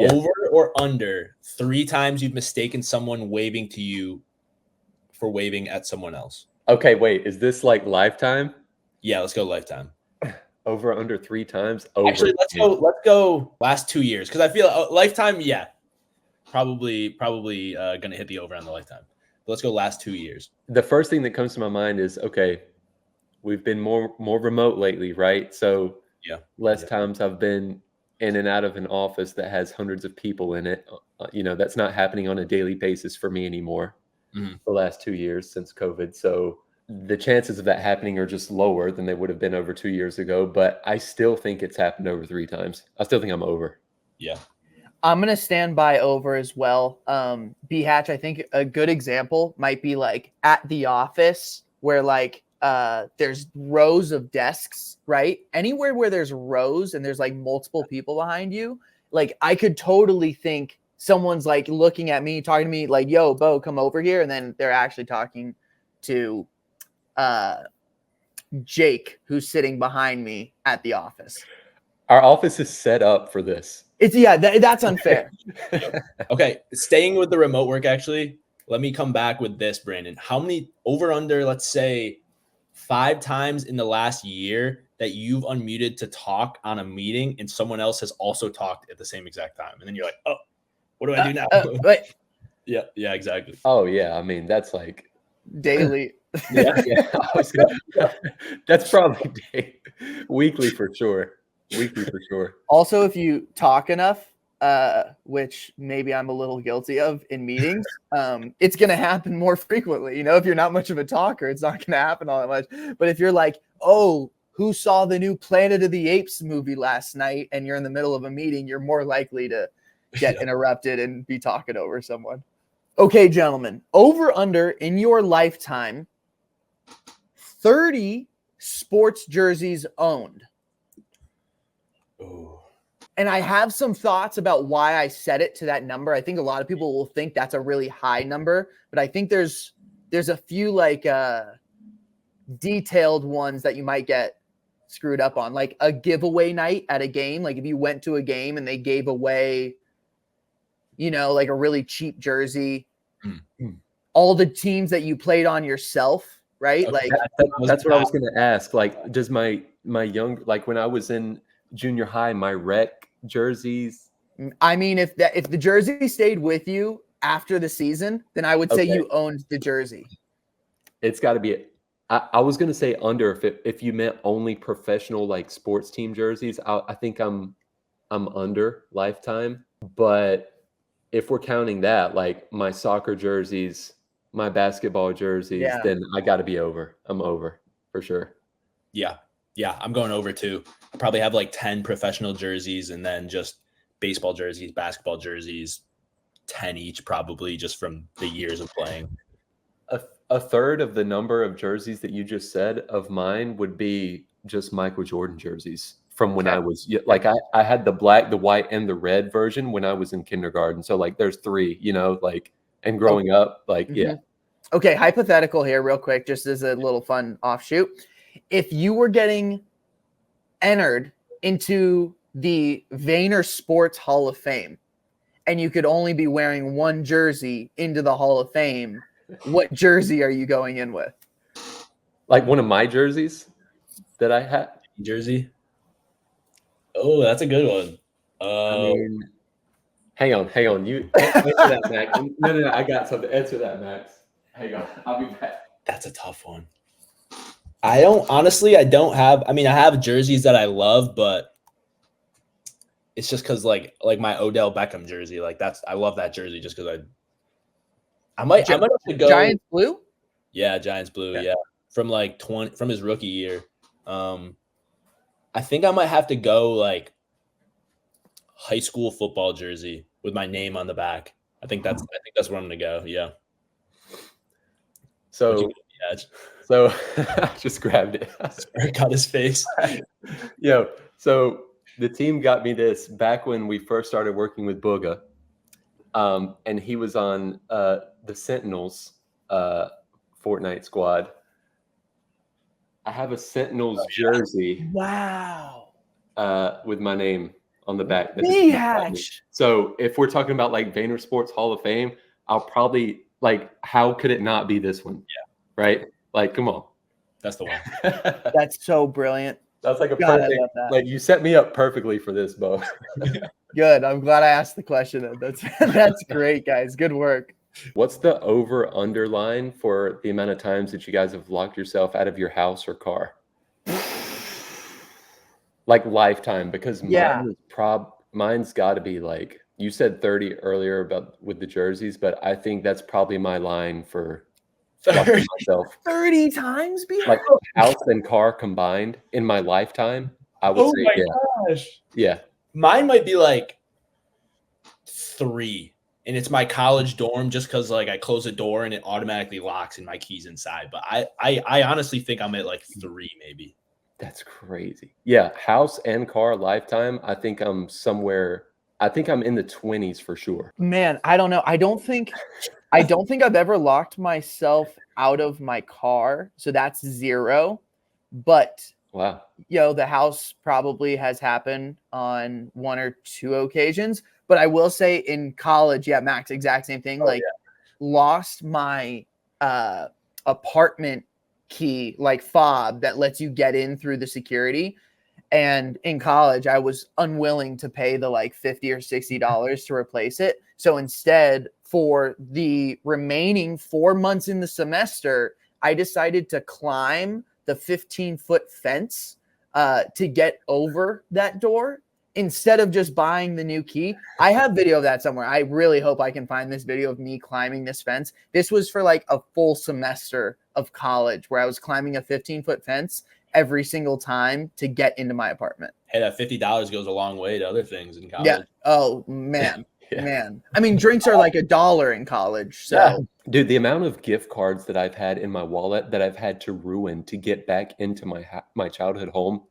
Yeah. Over or under 3 times you've mistaken someone waving to you for waving at someone else. Okay, wait. Is this like lifetime? Yeah, let's go lifetime. Over under 3 times? Over. Actually, let's go last 2 years because I feel lifetime, yeah, probably gonna hit the over on the lifetime. But let's go last 2 years. The first thing that comes to my mind is, okay, we've been more remote lately, right? So Yeah. less times I've been in and out of an office that has hundreds of people in it. That's not happening on a daily basis for me anymore. Mhm. The last 2 years since COVID. So the chances of that happening are just lower than they would have been over 2 years ago. But I still think it's happened over 3 times. I still think I'm over. Yeah. I'm going to stand by over as well. B-Hatch, I think a good example might be like at the office where like there's rows of desks, right? Anywhere where there's rows and there's like multiple people behind you, like I could totally think someone's like looking at me, talking to me like, yo, Bo, come over here. And then they're actually talking to Jake, who's sitting behind me at the office. Our office is set up for this. That's unfair. Okay, staying with the remote work, actually, let me come back with this, Brandon. How many over under, let's say 5 times in the last year that you've unmuted to talk on a meeting and someone else has also talked at the same exact time? And then you're like, oh, what do I do now? Yeah, exactly. Oh, yeah. I mean, that's like daily. Yeah. That's probably weekly for sure. Also, if you talk enough, which maybe I'm a little guilty of in meetings, it's going to happen more frequently. If you're not much of a talker, it's not going to happen all that much. But if you're like, oh, who saw the new Planet of the Apes movie last night? And you're in the middle of a meeting, you're more likely to get interrupted and be talking over someone. Okay, gentlemen, over under in your lifetime, 30 sports jerseys owned. Oh. And I have some thoughts about why I set it to that number. I think a lot of people will think that's a really high number, but I think there's a few like detailed ones that you might get screwed up on, like a giveaway night at a game. Like if you went to a game and they gave away, like a really cheap jersey, all the teams that you played on yourself, right? Okay, that's what I was going to ask. Like, does my young, like when I was in junior high, my rec jerseys. I mean, if the jersey stayed with you after the season, then I would say you owned the jersey. It's got to be. I was going to say under if you meant only professional like sports team jerseys. I think I'm under lifetime. But if we're counting that, like my soccer jerseys, my basketball jerseys, then I got to be over. I'm over for sure. Yeah, I'm going over too. I probably have like 10 professional jerseys and then just baseball jerseys, basketball jerseys, 10 each probably just from the years of playing. A third of the number of jerseys that you just said of mine would be just Michael Jordan jerseys from when I was like, I had the black, the white, and the red version when I was in kindergarten. So like there's 3, like, and growing up, like, yeah. Okay, hypothetical here real quick, just as a little fun offshoot. If you were getting entered into the Vayner Sports Hall of Fame and you could only be wearing one jersey into the Hall of Fame, what jersey are you going in with? Like one of my jerseys that I had. Jersey? Oh, that's a good one. I mean, hang on. You answer that, Max. No, I got something. Answer that, Max. Hang on. I'll be back. That's a tough one. I don't have, I have jerseys that I love, but it's just because like my Odell Beckham jersey, like I love that jersey just because I might have to go Giants blue. Yeah, Giants blue. Yeah, from like from his rookie year. I think I might have to go like high school football jersey with my name on the back. I think that's where I'm gonna go. Yeah. So I just grabbed it. Got his face. So the team got me this back when we first started working with Booga. And he was on the Sentinels Fortnite squad. I have a Sentinels jersey. Wow. With my name on the back. that B just- hash. So if we're talking about like Vayner Sports Hall of Fame, I'll probably like, how could it not be this one? Yeah. Right? Like, come on. That's the one. That's so brilliant. That's like a God, I perfect, love that. like you set me up perfectly for this, Bo. Good. I'm glad I asked the question. That's great, guys. Good work. What's the over underline for the amount of times that you guys have locked yourself out of your house or car? Like lifetime, because Yeah. mine's got to be like, you said 30 earlier about with the jerseys, but I think that's probably my line for locking myself. 30 times behind. Like house and car combined in my lifetime, I would Oh say, my yeah, gosh. yeah. Mine might be like 3, and it's my college dorm just because like I close the door and it automatically locks and my keys inside. But I honestly think I'm at like 3 maybe. That's crazy. Yeah, house and car lifetime. I think I'm in the 20s for sure. Man, I don't know. I don't think I've ever locked myself out of my car. So that's 0. But Wow. the house probably has happened on 1 or 2 occasions. But I will say in college, yeah, Max, exact same thing. Lost my apartment key, like fob that lets you get in through the security. And in college, I was unwilling to pay the like $50 or $60 to replace it. So instead, for the remaining 4 months in the semester, I decided to climb the 15-foot fence to get over that door instead of just buying the new key. I have video of that somewhere. I really hope I can find this video of me climbing this fence. This was for like a full semester of college where I was climbing a 15-foot fence every single time to get into my apartment. Hey, that $50 goes a long way to other things in college. Yeah. Oh, man. Yeah. Man. I mean, drinks are like $1 in college. So Yeah. Dude, the amount of gift cards that I've had in my wallet that I've had to ruin to get back into my childhood home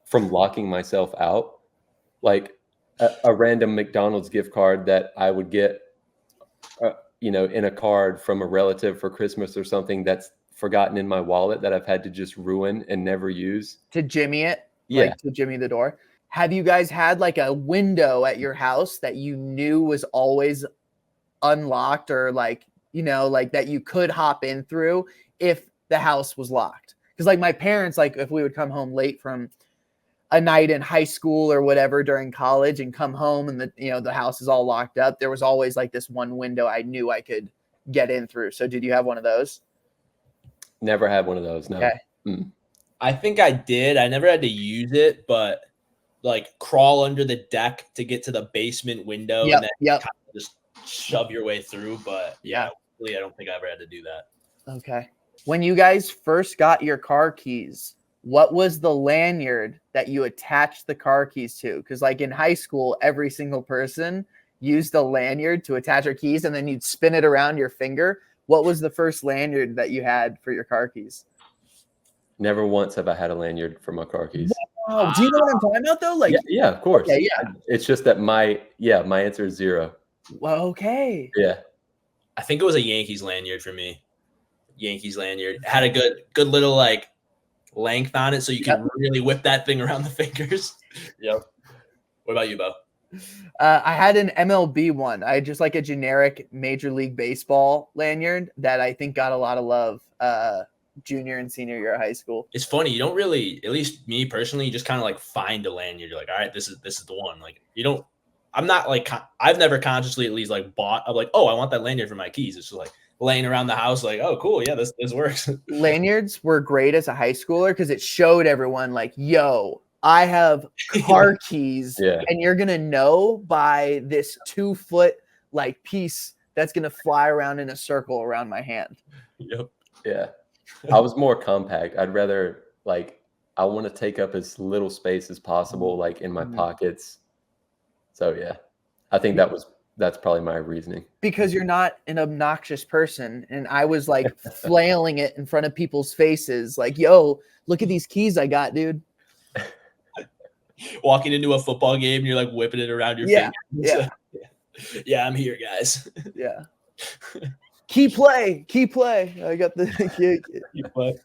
from locking myself out, like a random McDonald's gift card that I would get, in a card from a relative for Christmas or something that's forgotten in my wallet that I've had to just ruin and never use. to jimmy it, Yeah. like to jimmy the door. Have you guys had like a window at your house that you knew was always unlocked or like that you could hop in through if the house was locked? Because like my parents, like if we would come home late from a night in high school or whatever during college and come home and the house is all locked up, there was always like this one window I knew I could get in through. So did you have one of those? Never had one of those. No. Okay. I think I did. I never had to use it, but like crawl under the deck to get to the basement window and then kind of just shove your way through. But yeah, really, I don't think I ever had to do that. Okay. When you guys first got your car keys, what was the lanyard that you attached the car keys to? Because like in high school, every single person used a lanyard to attach their keys and then you'd spin it around your finger. What was the first lanyard that you had for your car keys? Never once have I had a lanyard for my car keys. Oh, do you know what I'm talking about though? Like, yeah, of course. Okay, yeah. It's just that my answer is 0. Well, okay. Yeah. I think it was a Yankees lanyard for me. Yankees lanyard. It had a good little like length on it so you can really whip that thing around the fingers. Yep. What about you, Bo? I had an MLB one. I had just like a generic Major League Baseball lanyard that I think got a lot of love junior and senior year of high school. It's funny. You don't really, at least me personally, you just kind of like find a lanyard. You're like, all right, this is the one. Like you don't. I'm not like I've never consciously at least like bought. I'm like, oh, I want that lanyard for my keys. It's just like laying around the house, like, oh, cool, yeah, this works. Lanyards were great as a high schooler because it showed everyone like, yo, I have car keys, and you're gonna know by this 2-foot like piece that's gonna fly around in a circle around my hand. Yep. Yeah. I was more compact. I'd rather I want to take up as little space as possible, like in my pockets. So yeah, I think that's probably my reasoning. Because you're not an obnoxious person, and I was like flailing it in front of people's faces, like, yo, look at these keys I got, dude. Walking into a football game and you're like whipping it around your fingers. Yeah, I'm here, guys. Yeah. Key play. I got the key play.